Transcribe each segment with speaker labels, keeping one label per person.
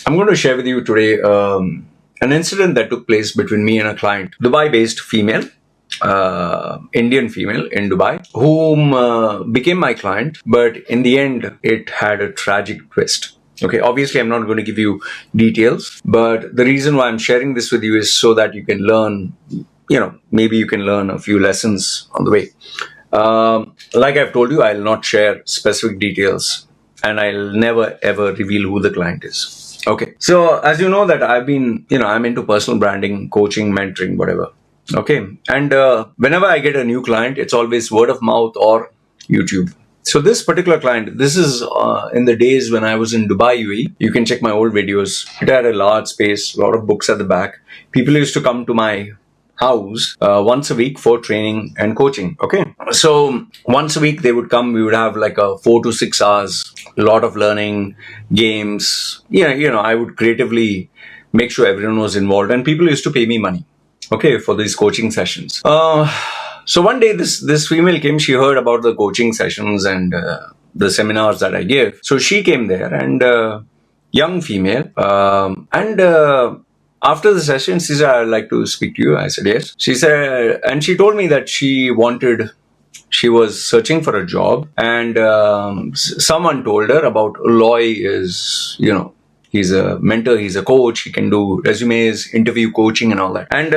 Speaker 1: I'm going to share with you today an incident that took place between me and a client, Dubai-based female, Indian female in Dubai, whom became my client, but in the end, it had a tragic twist. Okay, obviously, I'm not going to give you details, but the reason why I'm sharing this with you is so that you can learn, maybe you can learn a few lessons on the way. Like I've told you, I'll not share specific details and I'll never ever reveal who the client is. Okay. So as you know that I'm into personal branding, coaching, mentoring, whatever. Okay. And whenever I get a new client, it's always word of mouth or YouTube. So this particular client, this is in the days when I was in Dubai, UAE. You can check my old videos. It had a large space, a lot of books at the back. People used to come to my house once a week for training and coaching. Okay. So once a week they would come, we would have like a 4 to 6 hours, a lot of learning, games. I would creatively make sure everyone was involved and people used to pay me money. Okay. For these coaching sessions. So one day this female came, she heard about the coaching sessions and the seminars that I give. So she came there and young female after the session, she said, I'd like to speak to you. I said, yes. She said, and she told me that she was searching for a job and someone told her about Loy is, he's a mentor, he's a coach, he can do resumes, interview coaching and all that. And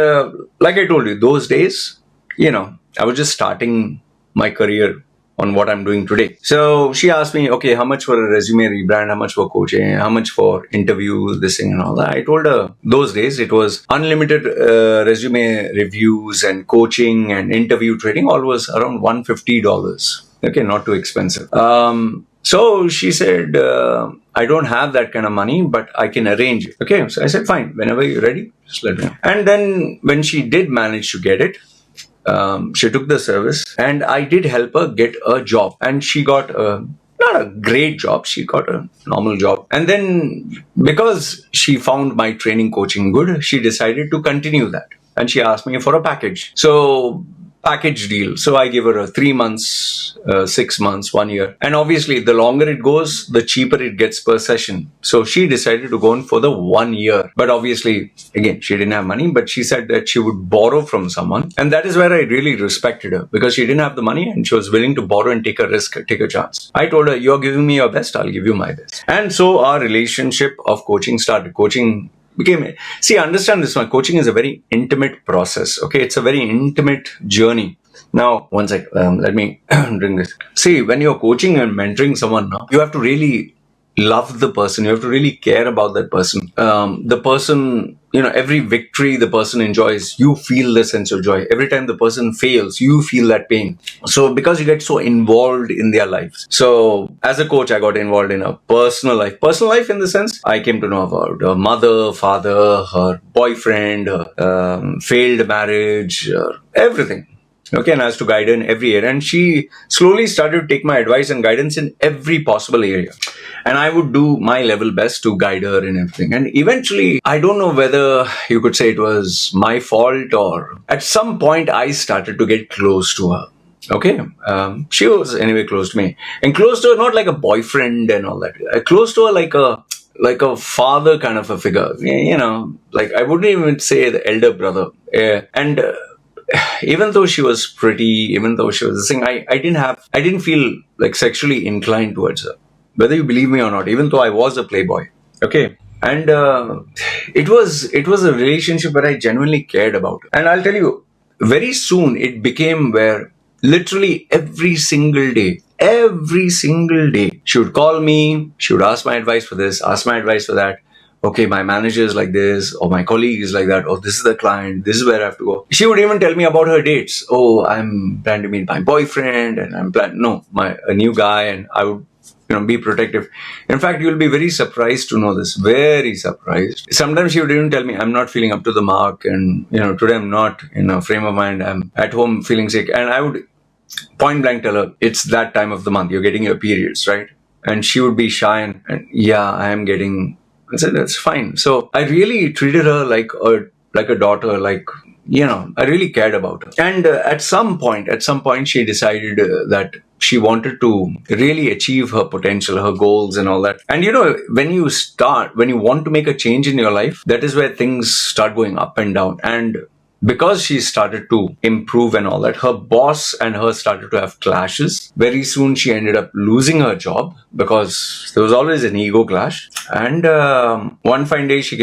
Speaker 1: like I told you, those days, I was just starting my career on what I'm doing today. So she asked me, okay, how much for a resume rebrand, how much for coaching, how much for interview, this thing and all that. I told her those days it was unlimited resume reviews and coaching and interview training, all was around $150. Okay, not too expensive. So she said, I don't have that kind of money, but I can arrange it. Okay, so I said, fine, whenever you're ready, just let me know. And then when she did manage to get it, she took the service and I did help her get a job and she got not a great job, she got a normal job. And then because she found my training coaching good, she decided to continue that and she asked me for a package. So package deal. So I give her a 3 months, 6 months, 1 year. And obviously the longer it goes, the cheaper it gets per session. So she decided to go in for the 1 year. But obviously, again, she didn't have money, but she said that she would borrow from someone. And that is where I really respected her because she didn't have the money and she was willing to borrow and take a risk, take a chance. I told her, you're giving me your best, I'll give you my best. And so our relationship of coaching started. Understand this, my coaching is a very intimate process. Okay, it's a very intimate journey. Now, one sec, let me drink this. See, when you're coaching and mentoring someone, you have to really love the person. You have to really care about that person. The person, every victory the person enjoys, you feel the sense of joy. Every time the person fails, you feel that pain. So because you get so involved in their lives. So as a coach, I got involved in a personal life. Personal life in the sense, I came to know about her mother, father, her boyfriend, her failed marriage, everything. Okay, and I was to guide her in every area. And she slowly started to take my advice and guidance in every possible area. And I would do my level best to guide her in everything. And eventually, I don't know whether you could say it was my fault or at some point I started to get close to her. Okay, she was anyway close to me. And close to her, not like a boyfriend and all that. Close to her like a father kind of a figure. Like I wouldn't even say the elder brother. Even though she was pretty, even though she was this thing, I didn't feel like sexually inclined towards her. Whether you believe me or not, even though I was a playboy. Okay. And it was a relationship where I genuinely cared about her. And I'll tell you, very soon it became where literally every single day, she would call me, she would ask my advice for this, ask my advice for that. Okay, my manager is like this, or my colleague is like that, or this is the client, this is where I have to go. She would even tell me about her dates. Oh, I'm planning to meet my boyfriend, and a new guy, and I would, be protective. In fact, you'll be very surprised to know this. Very surprised. Sometimes she would even tell me, I'm not feeling up to the mark, and today I'm not in a frame of mind. I'm at home feeling sick, and I would point blank tell her, it's that time of the month. You're getting your periods, right? And she would be shy, and yeah, I am getting. I said, that's fine. So I really treated her like a daughter, I really cared about her. And at some point, she decided that she wanted to really achieve her potential, her goals and all that. And when you want to make a change in your life, that is where things start going up and down. And because she started to improve and all that, her boss and her started to have clashes. Very soon she ended up losing her job because there was always an ego clash. And one fine day she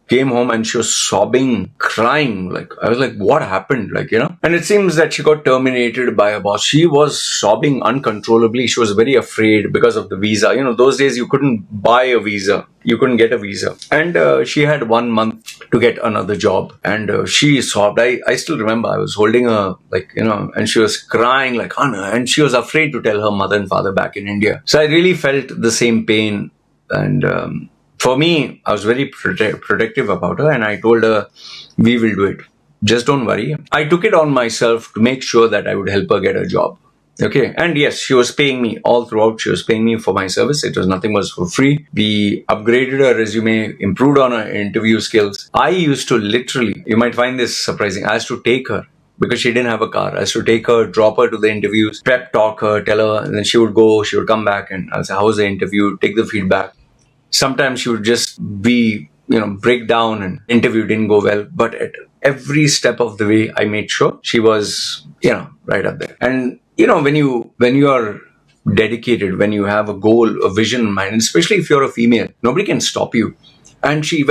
Speaker 1: came home and she was sobbing, crying. Like, I was like, what happened? And it seems that she got terminated by her boss. She was sobbing uncontrollably. She was very afraid because of the visa. Those days you couldn't buy a visa. You couldn't get a visa. And she had 1 month to get another job. And she sobbed. I still remember I was holding her, and she was crying like, Anna. And she was afraid to tell her mother and father back in India. So I really felt the same pain. And for me, I was very protective about her, and I told her, we will do it. Just don't worry. I took it on myself to make sure that I would help her get a job. Okay. And yes, she was paying me all throughout. She was paying me for my service. Nothing was for free. We upgraded her resume, improved on her interview skills. I used to literally, you might find this surprising, I used to take her because she didn't have a car. I used to take her, drop her to the interviews, prep talk her, tell her, and then she would come back, and I'll say, how was the interview? Take the feedback. Sometimes she would just be, break down and interview didn't go well. But at every step of the way, I made sure she was, right up there. And, when you are dedicated, when you have a goal, a vision in mind, and especially if you're a female, nobody can stop you. And she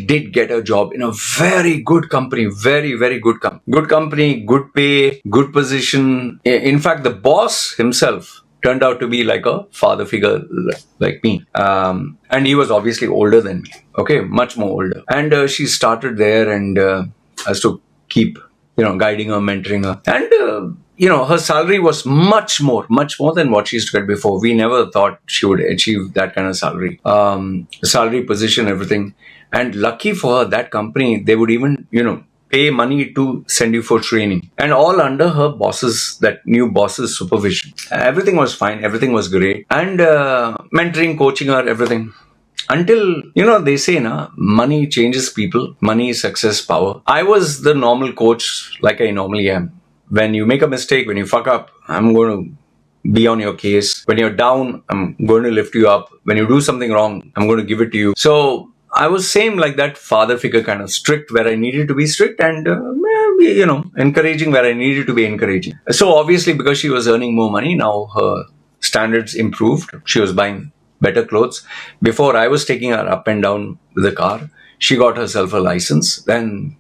Speaker 1: did get a job in a very good company, very, very good company. Good company, good pay, good position. In fact, the boss himself turned out to be like a father figure like me. And he was obviously older than me. Okay, much more older. And she started there, and I was to keep, guiding her, mentoring her. And, her salary was much more than what she used to get before. We never thought she would achieve that kind of salary. Salary, position, everything. And lucky for her, that company, they would even, pay money to send you for training, and all under her that new boss's supervision. Everything was fine. Everything was great. And mentoring, coaching her, everything. Until, they say, money changes people. Money, success, power. I was the normal coach like I normally am. When you make a mistake, when you fuck up, I'm going to be on your case. When you're down, I'm going to lift you up. When you do something wrong, I'm going to give it to you. So I was same like that father figure, kind of strict where I needed to be strict, and encouraging where I needed to be encouraging. So obviously, because she was earning more money, now her standards improved. She was buying better clothes. Before, I was taking her up and down with the car. She got herself a license. Then,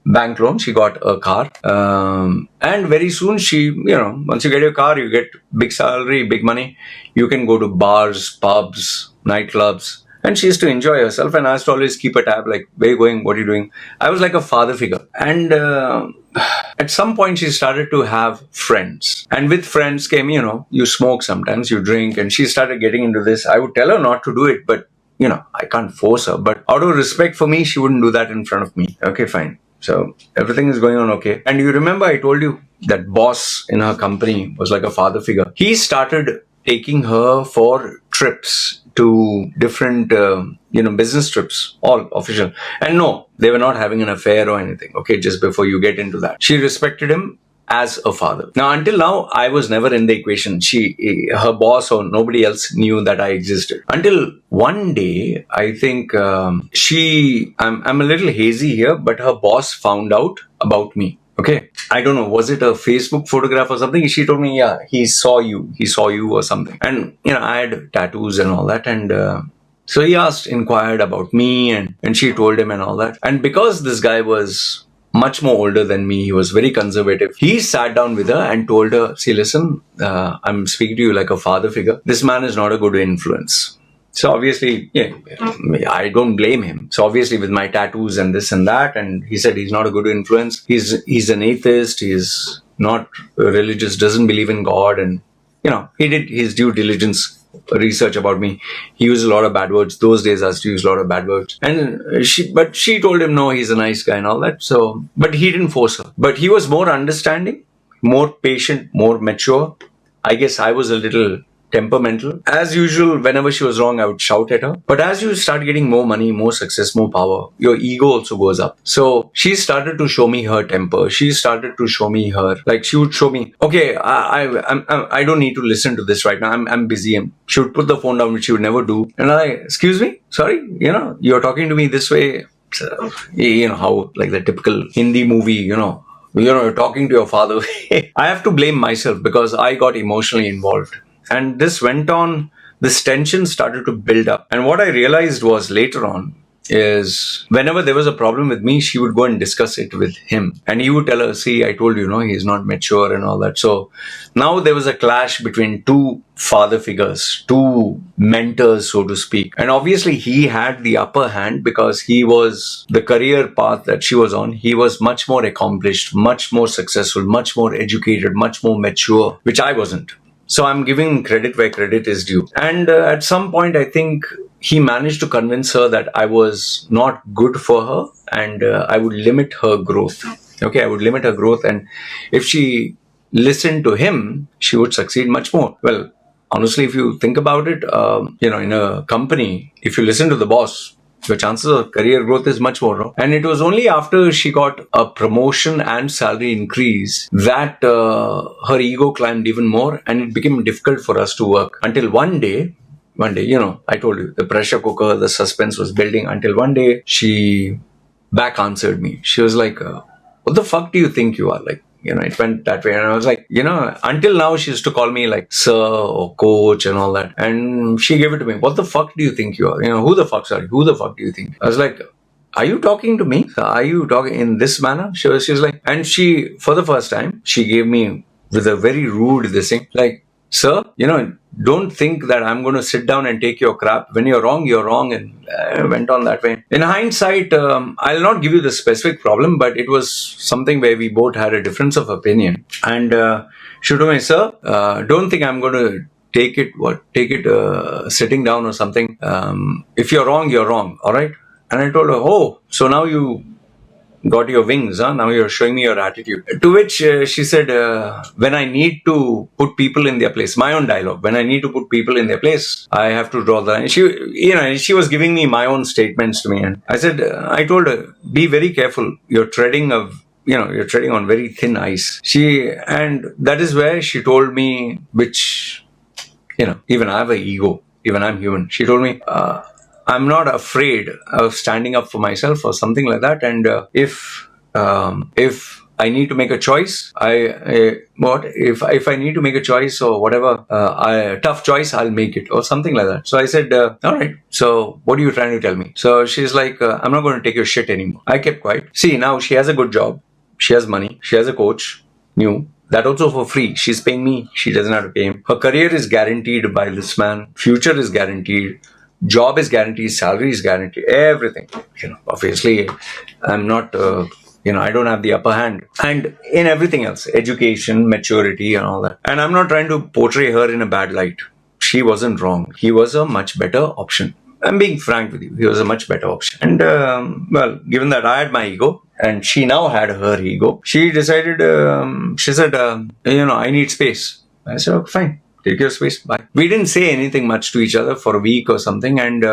Speaker 1: bank loan, she got a car. And very soon once you get your car, you get big salary, big money. You can go to bars, pubs, nightclubs. And she used to enjoy herself, and I used to always keep a tab, like, where are you going? What are you doing? I was like a father figure. And at some point, she started to have friends. And with friends came, you smoke sometimes, you drink, and she started getting into this. I would tell her not to do it, but, I can't force her. But out of respect for me, she wouldn't do that in front of me. Okay, fine. So everything is going on okay. And you remember I told you that boss in her company was like a father figure. He started taking her for trips to different, business trips, all official. And no, they were not having an affair or anything. Okay, just before you get into that. She respected him as a father. Now, until now, I was never in the equation. Her boss or nobody else knew that I existed. Until one day, I think I'm a little hazy here, but her boss found out about me. Okay. I don't know. Was it a Facebook photograph or something? She told me, yeah, he saw you or something. And, I had tattoos and all that. And so he inquired about me, and she told him and all that. And because this guy was much more older than me, he was very conservative. He sat down with her and told her, see, listen, I'm speaking to you like a father figure. This man is not a good influence. So obviously, I don't blame him. So obviously with my tattoos and this and that, and he said he's not a good influence. He's an atheist. He's not religious, doesn't believe in God. And, he did his due diligence research about me. He used a lot of bad words. Those days I used to use a lot of bad words. And she told him, no, he's a nice guy and all that. So, but he didn't force her. But he was more understanding, more patient, more mature. I guess I was a little temperamental. As usual, whenever she was wrong, I would shout at her. But as you start getting more money, more success, more power, your ego also goes up. So she started to show me her temper. She started to show me her, like she would show me, okay, I don't need to listen to this right now. I'm busy. And she would put the phone down, which she would never do. And I, excuse me, sorry, you're talking to me this way. So, how, like the typical Hindi movie, you're talking to your father. I have to blame myself because I got emotionally involved. And this went on, this tension started to build up. And what I realized was later on is whenever there was a problem with me, she would go and discuss it with him. And he would tell her, see, I told you, he's not mature and all that. So now there was a clash between two father figures, two mentors, so to speak. And obviously he had the upper hand because he was the career path that she was on. He was much more accomplished, much more successful, much more educated, much more mature, which I wasn't. So I'm giving credit where credit is due. And at some point, I think he managed to convince her that I was not good for her and I would limit her growth. Okay, I would limit her growth. And if she listened to him, she would succeed much more. Well, honestly, if you think about it, in a company, if you listen to the boss, the chances of career growth is much more. No? And it was only after she got a promotion and salary increase that her ego climbed even more and it became difficult for us to work. Until one day, I told you, the pressure cooker, the suspense was building until one day she back answered me. She was like, what the fuck do you think you are? Like, it went that way. And I was like, until now she used to call me like sir or coach and all that. And she gave it to me. What the fuck do you think you are? Who the fuck do you think? I was like, are you talking to me? Are you talking in this manner? She was like, and she, for the first time, she gave me with a very rude this thing, like, sir, don't think that I'm going to sit down and take your crap. When you're wrong. And went on that way. In hindsight, I'll not give you the specific problem, but it was something where we both had a difference of opinion. And she told me, sir, don't think I'm going to take it sitting down or something. If you're wrong, you're wrong. All right. And I told her, oh, so now you got your wings, huh? Now you're showing me your attitude. To which she said, when I need to put people in their place, my own dialogue, when I need to put people in their place, I have to draw the line. She was giving me my own statements to me. And I said, I told her, be very careful. You're treading on very thin ice. And that is where she told me, which, even I have an ego, even I'm human. She told me, I'm not afraid of standing up for myself or something like that. And if I need to make a choice, if I need to make a choice or whatever, tough choice, I'll make it or something like that. So I said, all right. So what are you trying to tell me? So she's like, I'm not going to take your shit anymore. I kept quiet. See, now she has a good job. She has money. She has a coach, new. That also for free. She's paying me. She doesn't have to pay him. Her career is guaranteed by this man. Future is guaranteed. Job is guaranteed, salary is guaranteed, everything. Obviously, I'm not, I don't have the upper hand. And in everything else, education, maturity and all that. And I'm not trying to portray her in a bad light. She wasn't wrong. He was a much better option. I'm being frank with you. He was a much better option. And, given that I had my ego and she now had her ego, she decided, she said, I need space. I said, okay, fine. Take your space. Bye. We didn't say anything much to each other for a week or something. And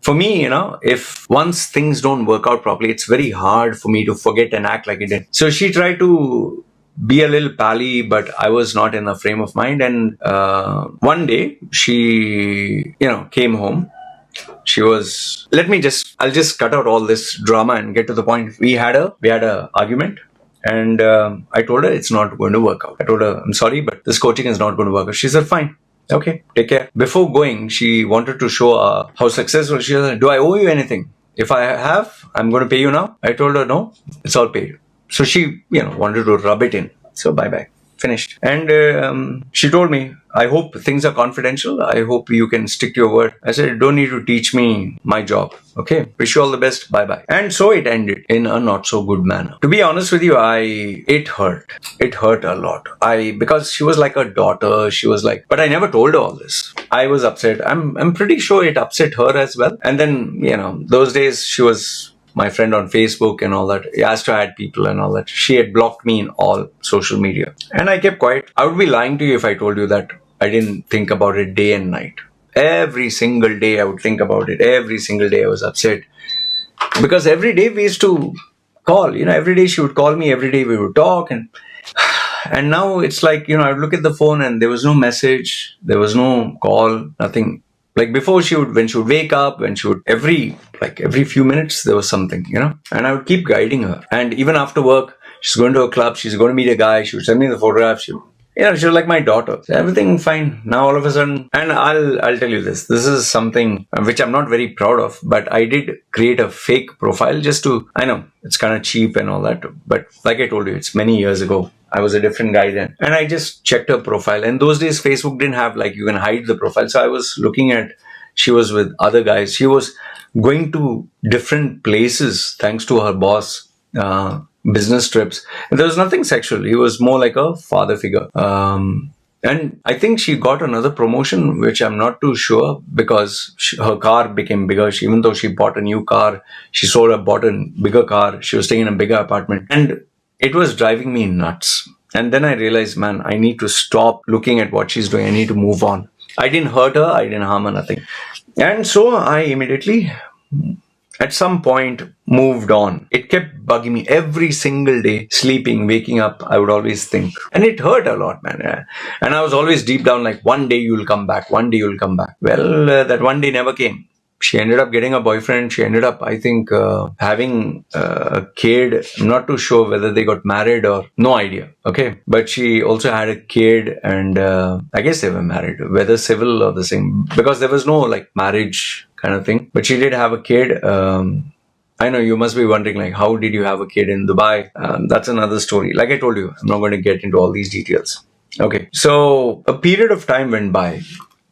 Speaker 1: for me, if once things don't work out properly, it's very hard for me to forget and act like it did. So she tried to be a little pally, but I was not in a frame of mind. And one day she, came home. She was, I'll just cut out all this drama and get to the point. We had a argument. And I told her it's not going to work out. I told her, I'm sorry, but this coaching is not going to work out. She said, fine. Okay, take care. Before going, she wanted to show how successful she is. Do I owe you anything? If I have, I'm going to pay you now. I told her, no, it's all paid. So she, wanted to rub it in. So bye-bye. Finished. And she told me, I hope things are confidential. I hope you can stick to your word. I said, don't need to teach me my job. Okay. Wish you all the best. Bye-bye. And so it ended in a not so good manner. To be honest with you, it hurt. It hurt a lot. Because she was like a daughter. She was like, but I never told her all this. I was upset. I'm pretty sure it upset her as well. And then, those days she was my friend on Facebook and all that. He asked to add people and all that. She had blocked me in all social media. And I kept quiet. I would be lying to you if I told you that I didn't think about it day and night. Every single day I would think about it. Every single day I was upset. Because every day we used to call, every day she would call me, every day we would talk. And now it's like, I would look at the phone and there was no message, there was no call, nothing. Like before, when she would wake up, every few minutes, there was something, and I would keep guiding her. And even after work, she's going to a club, she's going to meet a guy, she would send me the photograph, she was like my daughter. So everything fine. Now all of a sudden, and I'll tell you this. This is something which I'm not very proud of, but I did create a fake profile I know it's kind of cheap and all that, but like I told you, it's many years ago. I was a different guy then. And I just checked her profile. And those days, Facebook didn't have you can hide the profile. So I was looking at, she was with other guys. She was going to different places thanks to her boss, business trips. And there was nothing sexual. He was more like a father figure. And I think she got another promotion, which I'm not too sure, because her car became bigger. Even though she bought a new car, bought a bigger car. She was staying in a bigger apartment. And it was driving me nuts. And then I realized, man, I need to stop looking at what she's doing. I need to move on. I didn't hurt her. I didn't harm her, nothing. And so I immediately, at some point, moved on. It kept bugging me every single day, sleeping, waking up. I would always think. And it hurt a lot, man. And I was always deep down like, one day you'll come back. One day you'll come back. Well, that one day never came. She ended up getting a boyfriend. She ended up, I think, having a kid. I'm not too sure whether they got married or no idea. Okay. But she also had a kid, and I guess they were married, whether civil or the same, because there was no marriage kind of thing. But she did have a kid. I know you must be wondering, how did you have a kid in Dubai? That's another story. Like I told you, I'm not going to get into all these details. Okay. So a period of time went by.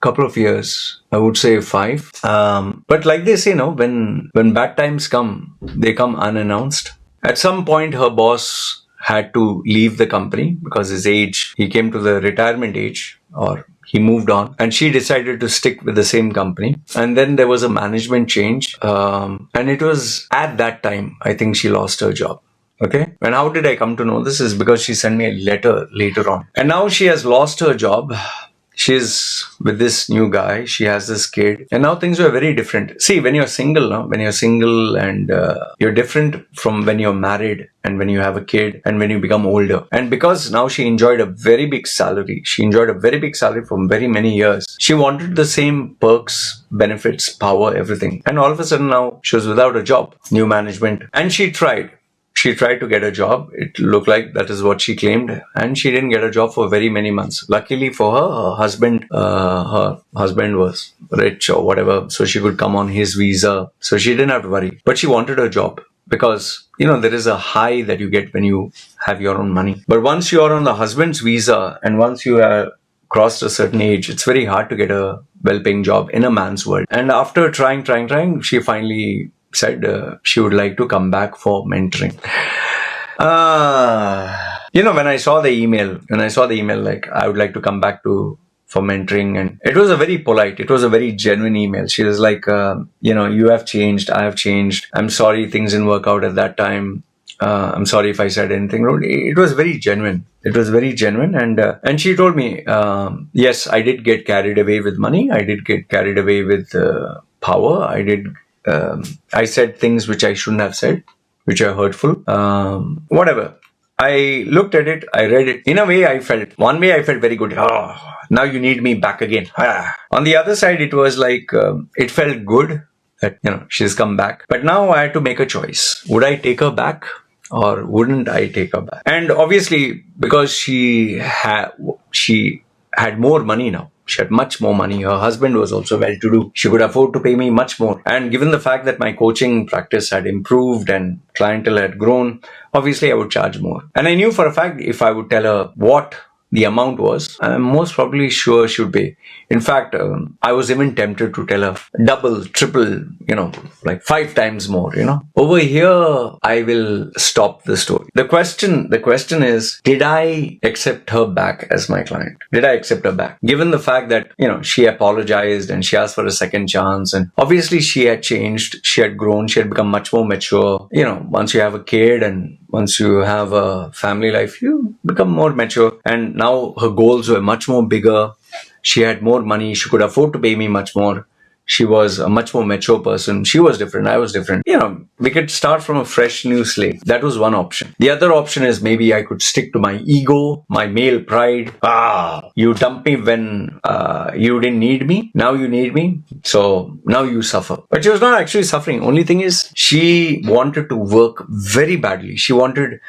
Speaker 1: Couple of years, I would say 5. But like they say, when bad times come, they come unannounced. At some point, her boss had to leave the company because he came to the retirement age, or he moved on, and she decided to stick with the same company. And then there was a management change. And it was at that time, I think she lost her job. Okay. And how did I come to know this? Is because she sent me a letter later on. And now she has lost her job. She's with this new guy. She has this kid. And now things were very different. See, when you're single, and you're different from when you're married and when you have a kid and when you become older. And because now she enjoyed a very big salary. For very many years. She wanted the same perks, benefits, power, everything. And all of a sudden now she was without a job, new management. And she tried. She tried to get a job. It looked like that is what she claimed. And she didn't get a job for very many months. Luckily for her, her husband was rich or whatever. So she could come on his visa. So she didn't have to worry. But she wanted a job because, there is a high that you get when you have your own money. But once you are on the husband's visa and once you have crossed a certain age, it's very hard to get a well-paying job in a man's world. And after trying, she finally said she would like to come back for mentoring. When I saw the email, I would like to come back for mentoring, and it was a very genuine email. She was like, you have changed, I have changed. I'm sorry things didn't work out at that time. I'm sorry if I said anything wrong. It was very genuine. And she told me, yes, I did get carried away with money. I did get carried away with power. I said things which I shouldn't have said, which are hurtful. Whatever. I looked at it, I read it. In a way, one way I felt very good. Oh, now you need me back again. On the other side, it was like, it felt good that, she's come back. But now I had to make a choice. Would I take her back or wouldn't I take her back? And obviously, because she had more money now. She had much more money. Her husband was also well-to-do. She could afford to pay me much more. And given the fact that my coaching practice had improved and clientele had grown, obviously I would charge more. And I knew for a fact if I would tell her what the amount was, I'm most probably sure she would pay. In fact, I was even tempted to tell her double, triple, 5 times more, Over here, I will stop the story. The question is, did I accept her back as my client? Did I accept her back? Given the fact that, she apologized and she asked for a second chance, and obviously she had changed, she had grown, she had become much more mature. Once you have a kid and once you have a family life, you become more mature. And now her goals were much more bigger. She had more money. She could afford to pay me much more. She was a much more mature person. She was different. I was different. We could start from a fresh new slate. That was one option. The other option is maybe I could stick to my ego, my male pride. You dumped me when you didn't need me. Now you need me. So now you suffer. But she was not actually suffering. Only thing is she wanted to work very badly. She wanted,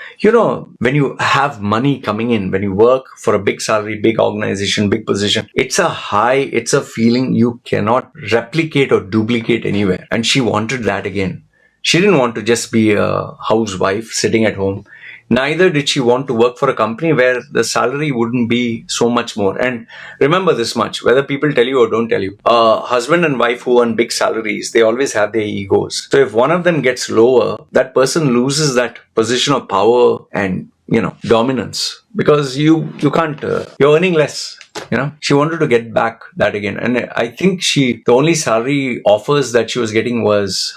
Speaker 1: when you have money coming in, when you work for a big salary, big organization, big position, it's a high, it's a feeling you cannot replicate or duplicate anywhere. And she wanted that again. She didn't want to just be a housewife sitting at home. Neither did she want to work for a company where the salary wouldn't be so much more. And remember this much, whether people tell you or don't tell you, husband and wife who earn big salaries, they always have their egos. So if one of them gets lower, that person loses that position of power and, dominance, because you can't, you're earning less. She wanted to get back that again. And I think the only salary offers that she was getting was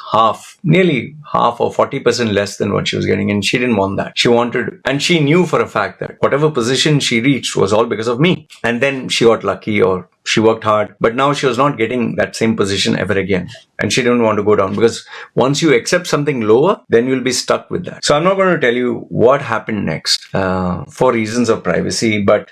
Speaker 1: nearly half or 40% less than what she was getting. And she didn't want that. And she knew for a fact that whatever position she reached was all because of me. And then she got lucky or she worked hard, but now she was not getting that same position ever again. And she didn't want to go down, because once you accept something lower, then you'll be stuck with that. So I'm not going to tell you what happened next for reasons of privacy, but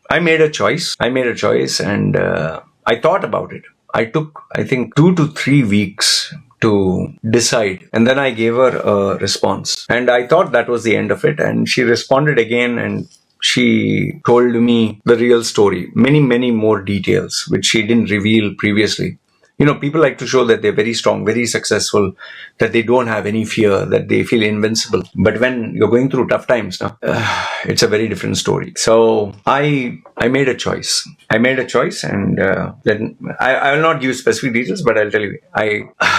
Speaker 1: I made a choice and I thought about it. I took, I think, 2 to 3 weeks to decide. And then I gave her a response. And I thought that was the end of it. And she responded again and she told me the real story, many, many more details, which she didn't reveal previously. People like to show that they're very strong, very successful, that they don't have any fear, that they feel invincible. But when you're going through tough times, it's a very different story. So I made a choice. And then I will not give specific details, but I'll tell you,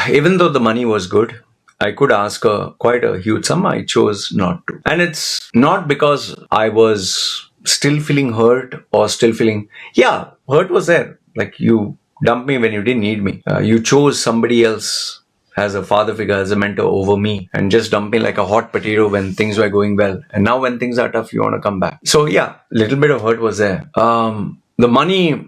Speaker 1: even though the money was good, I could ask her quite a huge sum. I chose not to. And it's not because I was still feeling hurt or still feeling, hurt was there. Like, you dumped me when you didn't need me. You chose somebody else as a father figure, as a mentor over me, and just dumped me like a hot potato when things were going well. And now when things are tough, you want to come back. So little bit of hurt was there. The money,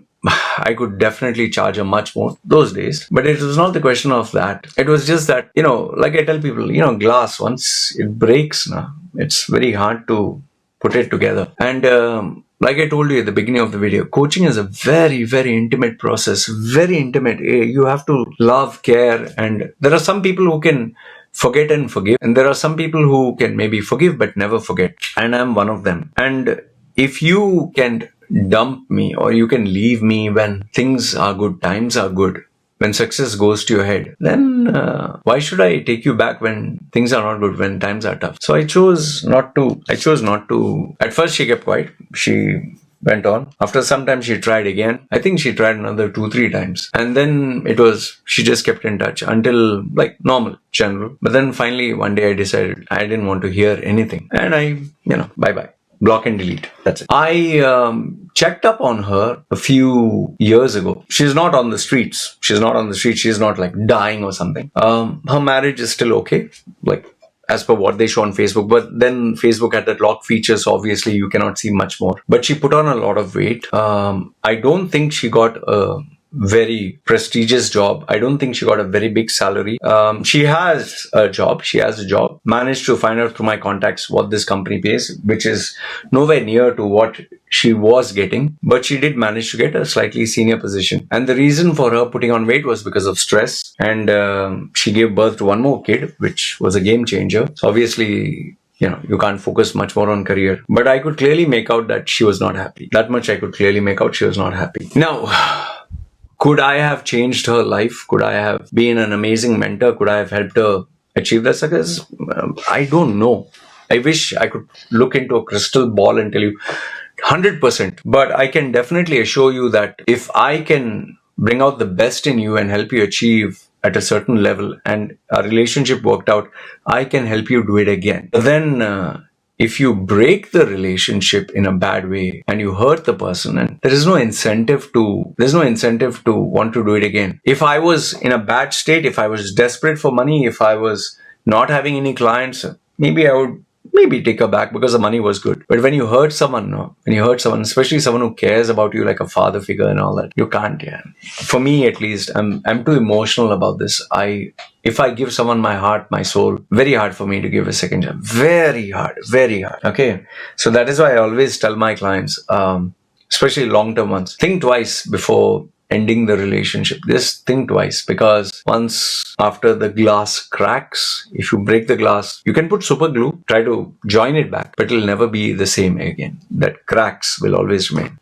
Speaker 1: I could definitely charge her much more those days, but it was not the question of that. It was just that, like I tell people, glass, once it breaks, it's very hard to put it together. And like I told you at the beginning of the video, coaching is a very, very intimate process, very intimate. You have to love, care, and there are some people who can forget and forgive, and there are some people who can maybe forgive but never forget, and I'm one of them. And if you can dump me or you can leave me when things are good, times are good, when success goes to your head, then why should I take you back when things are not good, when times are tough? So I chose not to. At first she kept quiet. She went on. After some time she tried again. I think she tried another 2-3 times. And then she just kept in touch until like normal, general. But then finally one day I decided I didn't want to hear anything. And I, bye-bye. Block and delete. That's it. I checked up on her a few years ago. She's not on the streets. She's not like dying or something. Her marriage is still okay, like as per what they show on Facebook. But then Facebook had that lock feature, so obviously you cannot see much more. But she put on a lot of weight. I don't think she got a very prestigious job. I don't think she got a very big salary. She has a job. Managed to find out through my contacts what this company pays, which is nowhere near to what she was getting. But she did manage to get a slightly senior position. And the reason for her putting on weight was because of stress. And she gave birth to one more kid, which was a game changer. So obviously, you can't focus much more on career. But I could clearly make out that she was not happy. That much I could clearly make out she was not happy. Now, could I have changed her life? Could I have been an amazing mentor? Could I have helped her achieve that success? I don't know. I wish I could look into a crystal ball and tell you 100%. But I can definitely assure you that if I can bring out the best in you and help you achieve at a certain level and a relationship worked out, I can help you do it again. But then if you break the relationship in a bad way and you hurt the person, and there's no incentive to want to do it again. If I was in a bad state, if I was desperate for money, if I was not having any clients, maybe I would maybe take her back because the money was good. But when you hurt someone, no, when you hurt someone, especially someone who cares about you like a father figure and all that, you can't. Yeah. For me, at least, I'm too emotional about this. If I give someone my heart, my soul, very hard for me to give a second chance. Very hard, very hard. Okay, so that is why I always tell my clients, especially long-term ones, think twice before ending the relationship. Just think twice, because once after the glass cracks, if you break the glass, you can put super glue, try to join it back, but it'll never be the same again. That cracks will always remain.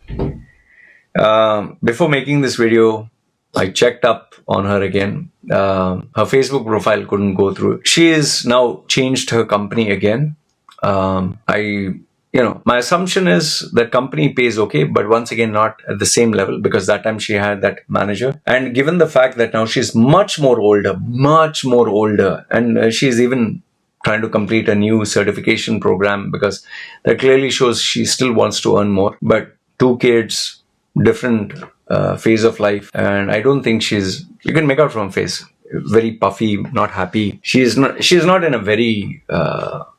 Speaker 1: Before making this video, I checked up on her again. Her Facebook profile couldn't go through. She is now changed her company again. My assumption is that company pays okay, but once again, not at the same level, because that time she had that manager. And given the fact that now she's much more older, and she's even trying to complete a new certification program, because that clearly shows she still wants to earn more. But 2 kids, different phase of life, and I don't think you can make out from her face, very puffy, not happy. She is not in a very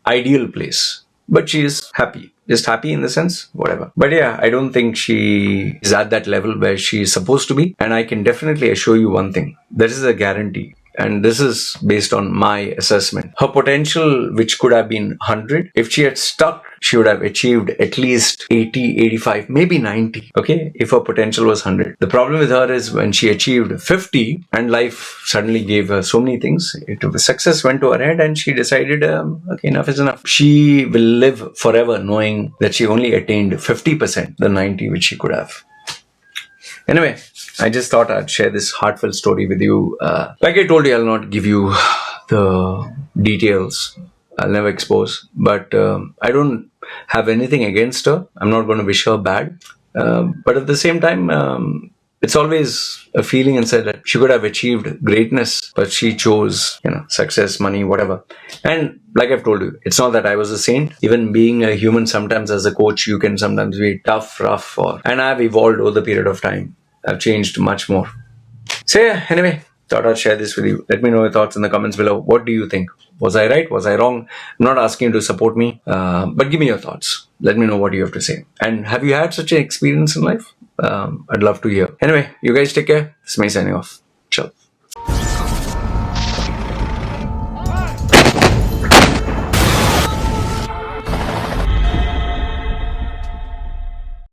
Speaker 1: ideal place. But she is happy. Just happy in the sense, whatever. But yeah, I don't think she is at that level where she is supposed to be. And I can definitely assure you one thing. This is a guarantee. And this is based on my assessment. Her potential, which could have been 100, if she had stuck, she would have achieved at least 80, 85, maybe 90. Okay, if her potential was 100. The problem with her is when she achieved 50 and life suddenly gave her so many things, success went to her head and she decided, okay, enough is enough. She will live forever knowing that she only attained 50%, the 90 which she could have. Anyway, I just thought I'd share this heartfelt story with you. Like I told you, I'll not give you the details. I'll never expose. But I don't have anything against her. I'm not going to wish her bad. But at the same time, it's always a feeling inside that she could have achieved greatness, but she chose, success, money, whatever. And like I've told you, it's not that I was a saint. Even being a human, sometimes as a coach, you can sometimes be tough, rough, and I've evolved over the period of time. I've changed much more. So yeah, anyway, thought I'd share this with you. Let me know your thoughts in the comments below. What do you think? Was I right? Was I wrong? I'm not asking you to support me, but give me your thoughts. Let me know what you have to say. And have you had such an experience in life? I'd love to hear. Anyway, you guys take care. This is me signing off. Ciao.